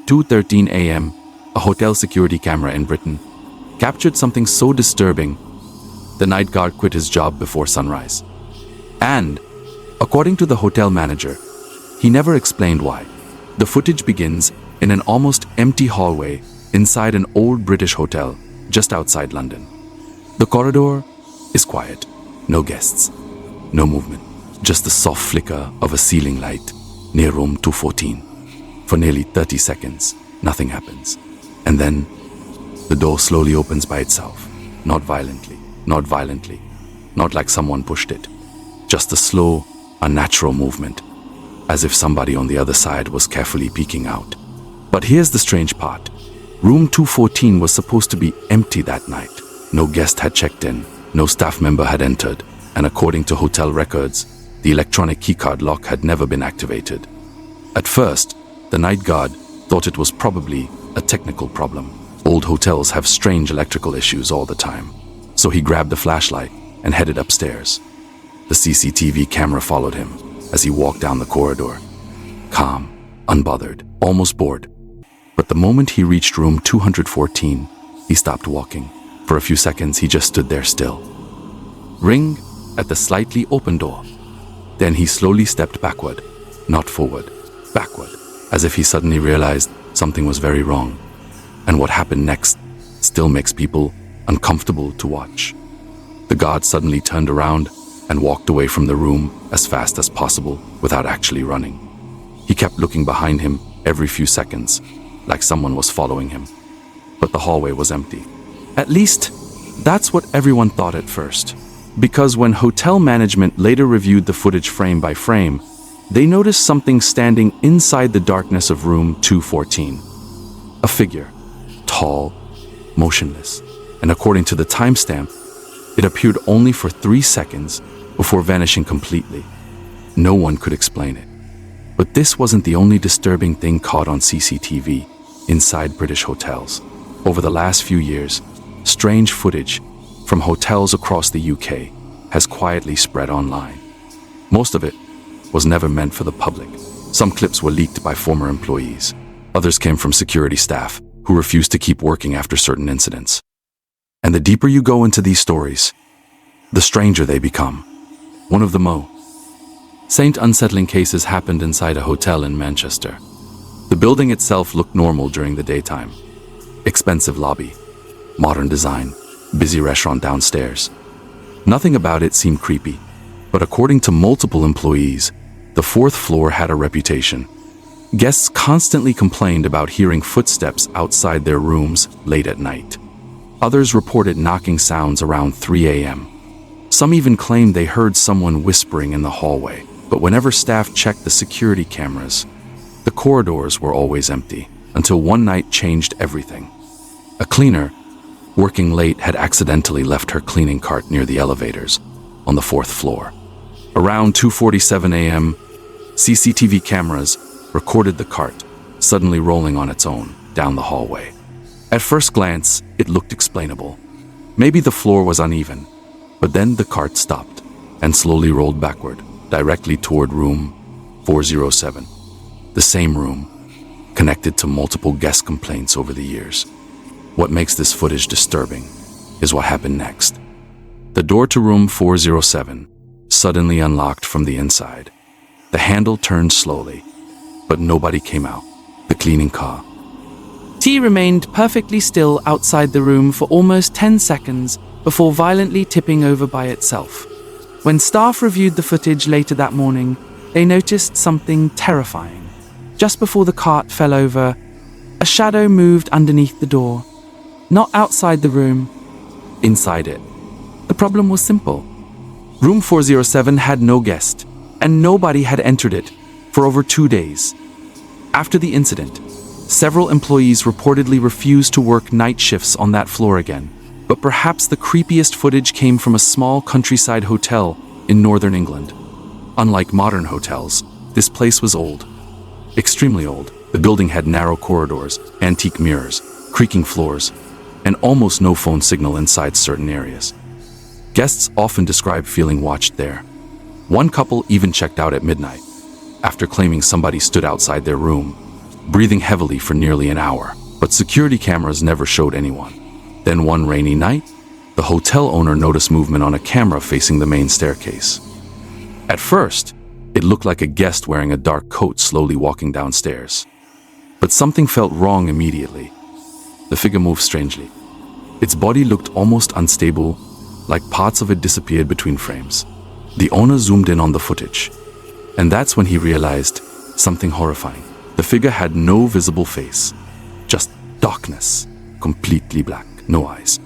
2:13 a.m., a hotel security camera in Britain captured something so disturbing, the night guard quit his job before sunrise. And, according to the hotel manager, he never explained why. The footage begins in an almost empty hallway inside an old British hotel just outside London. The corridor is quiet, no guests, no movement, just the soft flicker of a ceiling light near room 214. For nearly 30 seconds, nothing happens. And then, the door slowly opens by itself, not violently, not like someone pushed it. Just a slow, unnatural movement, as if somebody on the other side was carefully peeking out. But here's the strange part. Room 214 was supposed to be empty that night. No guest had checked in, no staff member had entered, and according to hotel records, the electronic keycard lock had never been activated. At first, the night guard thought it was probably a technical problem. Old hotels have strange electrical issues all the time. So he grabbed a flashlight and headed upstairs. The CCTV camera followed him as he walked down the corridor. Calm, unbothered, almost bored. But the moment he reached room 214, he stopped walking. For a few seconds, he just stood there still. Ring at the slightly open door. Then he slowly stepped backward, not forward, backward, as if he suddenly realized something was very wrong. And what happened next still makes people uncomfortable to watch. The guard suddenly turned around and walked away from the room as fast as possible without actually running. He kept looking behind him every few seconds, like someone was following him. But the hallway was empty. At least, that's what everyone thought at first. Because when hotel management later reviewed the footage frame by frame, they noticed something standing inside the darkness of room 214. A figure, tall, motionless, and according to the timestamp, it appeared only for 3 seconds before vanishing completely. No one could explain it. But this wasn't the only disturbing thing caught on CCTV inside British hotels. Over the last few years, strange footage from hotels across the UK has quietly spread online. Most of it was never meant for the public. Some clips were leaked by former employees. Others came from security staff who refused to keep working after certain incidents. And the deeper you go into these stories, the stranger they become. One of the most unsettling cases happened inside a hotel in Manchester. The building itself looked normal during the daytime. Expensive lobby, modern design, busy restaurant downstairs. Nothing about it seemed creepy, but according to multiple employees, the 4th floor had a reputation. Guests constantly complained about hearing footsteps outside their rooms late at night. Others reported knocking sounds around 3 a.m. Some even claimed they heard someone whispering in the hallway, but whenever staff checked the security cameras, the corridors were always empty, until one night changed everything. A cleaner, working late, had accidentally left her cleaning cart near the elevators on the 4th floor. Around 2:47 a.m., CCTV cameras recorded the cart suddenly rolling on its own down the hallway. At first glance, it looked explainable. Maybe the floor was uneven, but then the cart stopped and slowly rolled backward, directly toward room 407. The same room, connected to multiple guest complaints over the years. What makes this footage disturbing is what happened next. The door to room 407 suddenly unlocked from the inside. The handle turned slowly, but nobody came out. The cleaning car remained perfectly still outside the room for almost 10 seconds before violently tipping over by itself. When staff reviewed the footage later that morning, they noticed something terrifying. Just before the cart fell over, a shadow moved underneath the door. Not outside the room, inside it. The problem was simple. Room 407 had no guest, and nobody had entered it for over 2 days. After the incident, several employees reportedly refused to work night shifts on that floor again. But perhaps the creepiest footage came from a small countryside hotel in northern England. Unlike modern hotels, this place was old. Extremely old. The building had narrow corridors, antique mirrors, creaking floors, and almost no phone signal inside certain areas. Guests often described feeling watched there. One couple even checked out at midnight, after claiming somebody stood outside their room. breathing heavily for nearly an hour. But security cameras never showed anyone. Then one rainy night, the hotel owner noticed movement on a camera facing the main staircase. At first, it looked like a guest wearing a dark coat slowly walking downstairs. But something felt wrong immediately. The figure moved strangely. Its body looked almost unstable, like parts of it disappeared between frames. The owner zoomed in on the footage, and that's when he realized something horrifying. The figure had no visible face, just darkness, completely black, no eyes,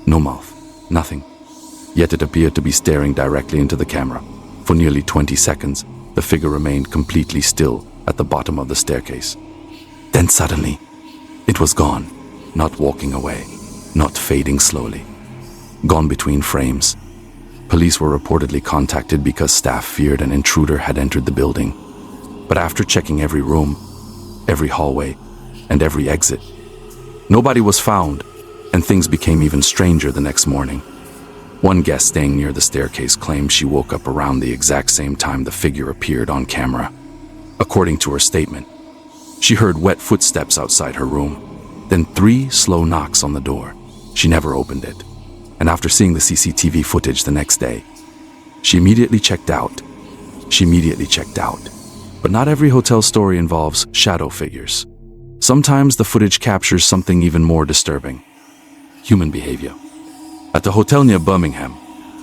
no mouth, nothing. Yet it appeared to be staring directly into the camera. For nearly 20 seconds, the figure remained completely still at the bottom of the staircase. Then suddenly, it was gone, not walking away, not fading slowly. Gone between frames. Police were reportedly contacted because staff feared an intruder had entered the building. But after checking every room, every hallway, and every exit, nobody was found, and things became even stranger the next morning. One guest staying near the staircase claimed she woke up around the exact same time the figure appeared on camera. According to her statement, she heard wet footsteps outside her room, then 3 slow knocks on the door. She never opened it, and after seeing the CCTV footage the next day, she immediately checked out. But not every hotel story involves shadow figures. Sometimes the footage captures something even more disturbing: human behavior. At the hotel near Birmingham,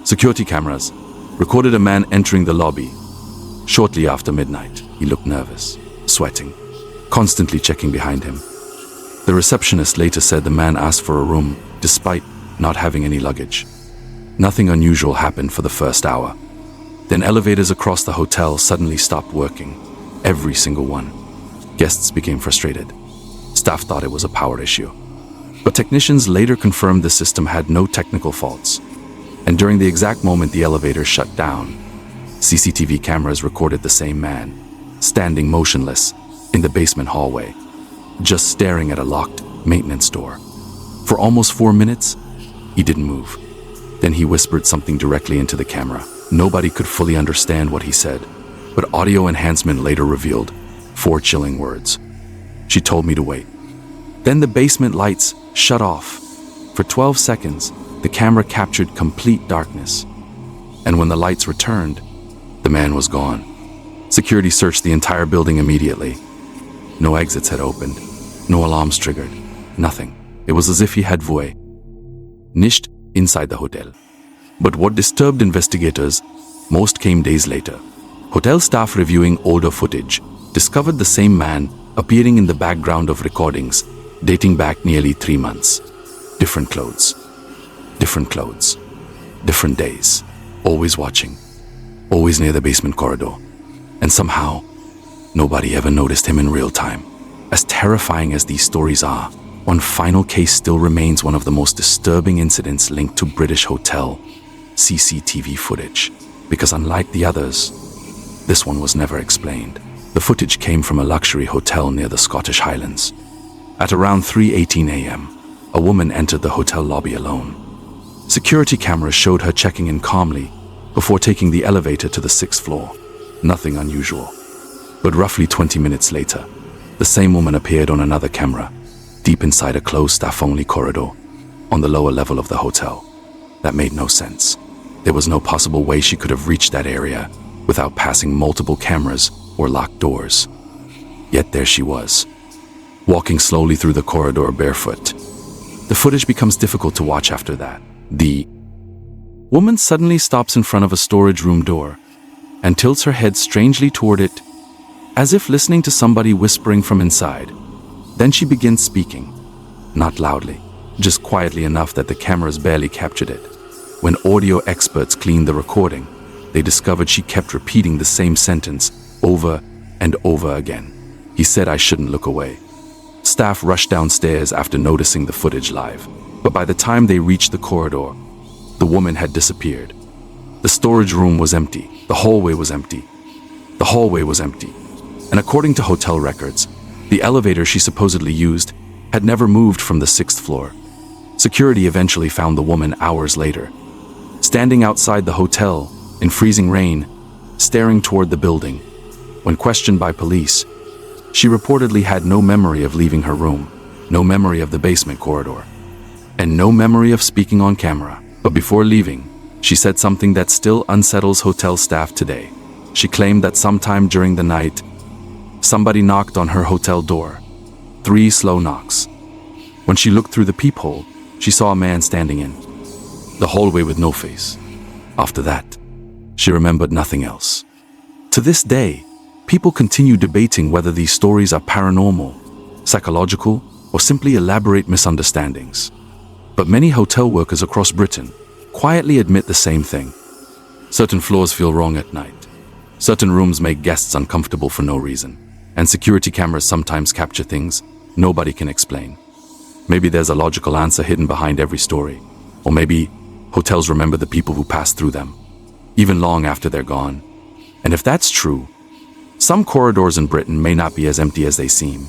security cameras recorded a man entering the lobby. Shortly after midnight, he looked nervous, sweating, constantly checking behind him. The receptionist later said the man asked for a room despite not having any luggage. Nothing unusual happened for the first hour. Then elevators across the hotel suddenly stopped working, every single one. Guests became frustrated. Staff thought it was a power issue. But technicians later confirmed the system had no technical faults. And during the exact moment the elevator shut down, CCTV cameras recorded the same man, standing motionless in the basement hallway, just staring at a locked maintenance door. For almost 4 minutes, he didn't move. Then he whispered something directly into the camera. Nobody could fully understand what he said, but audio enhancement later revealed 4 chilling words. She told me to wait. Then the basement lights shut off. For 12 seconds, the camera captured complete darkness. And when the lights returned, the man was gone. Security searched the entire building immediately. No exits had opened, no alarms triggered, nothing. It was as if he had vanished inside the hotel. But what disturbed investigators most came days later. Hotel staff reviewing older footage discovered the same man appearing in the background of recordings dating back nearly 3 months. Different clothes, different days, always watching, always near the basement corridor. And somehow, nobody ever noticed him in real time. As terrifying as these stories are, one final case still remains one of the most disturbing incidents linked to British hotel CCTV footage. Because unlike the others, this one was never explained. The footage came from a luxury hotel near the Scottish Highlands. At around 3:18 a.m., a woman entered the hotel lobby alone. Security cameras showed her checking in calmly before taking the elevator to the 6th floor. Nothing unusual. But roughly 20 minutes later, the same woman appeared on another camera, deep inside a closed staff-only corridor, on the lower level of the hotel. That made no sense. There was no possible way she could have reached that area without passing multiple cameras or locked doors. Yet there she was, walking slowly through the corridor barefoot. The footage becomes difficult to watch after that. The woman suddenly stops in front of a storage room door and tilts her head strangely toward it, as if listening to somebody whispering from inside. Then she begins speaking, not loudly, just quietly enough that the cameras barely captured it. When audio experts cleaned the recording, they discovered she kept repeating the same sentence over and over again. He said I shouldn't look away. Staff rushed downstairs after noticing the footage live, but by the time they reached the corridor, the woman had disappeared. The storage room was empty. The hallway was empty. And according to hotel records, the elevator she supposedly used had never moved from the 6th floor. Security eventually found the woman hours later, standing outside the hotel in freezing rain, staring toward the building. When questioned by police, She reportedly had no memory of leaving her room, no memory of the basement corridor, and no memory of speaking on camera. But before leaving, she said something that still unsettles hotel staff today. She claimed that sometime during the night, somebody knocked on her hotel door. 3 slow knocks. When she looked through the peephole, she saw a man standing in the hallway with no face. After that, she remembered nothing else. To this day, people continue debating whether these stories are paranormal, psychological, or simply elaborate misunderstandings. But many hotel workers across Britain quietly admit the same thing. Certain floors feel wrong at night. Certain rooms make guests uncomfortable for no reason. And security cameras sometimes capture things nobody can explain. Maybe there's a logical answer hidden behind every story. Or maybe hotels remember the people who passed through them, even long after they're gone. And if that's true, some corridors in Britain may not be as empty as they seem.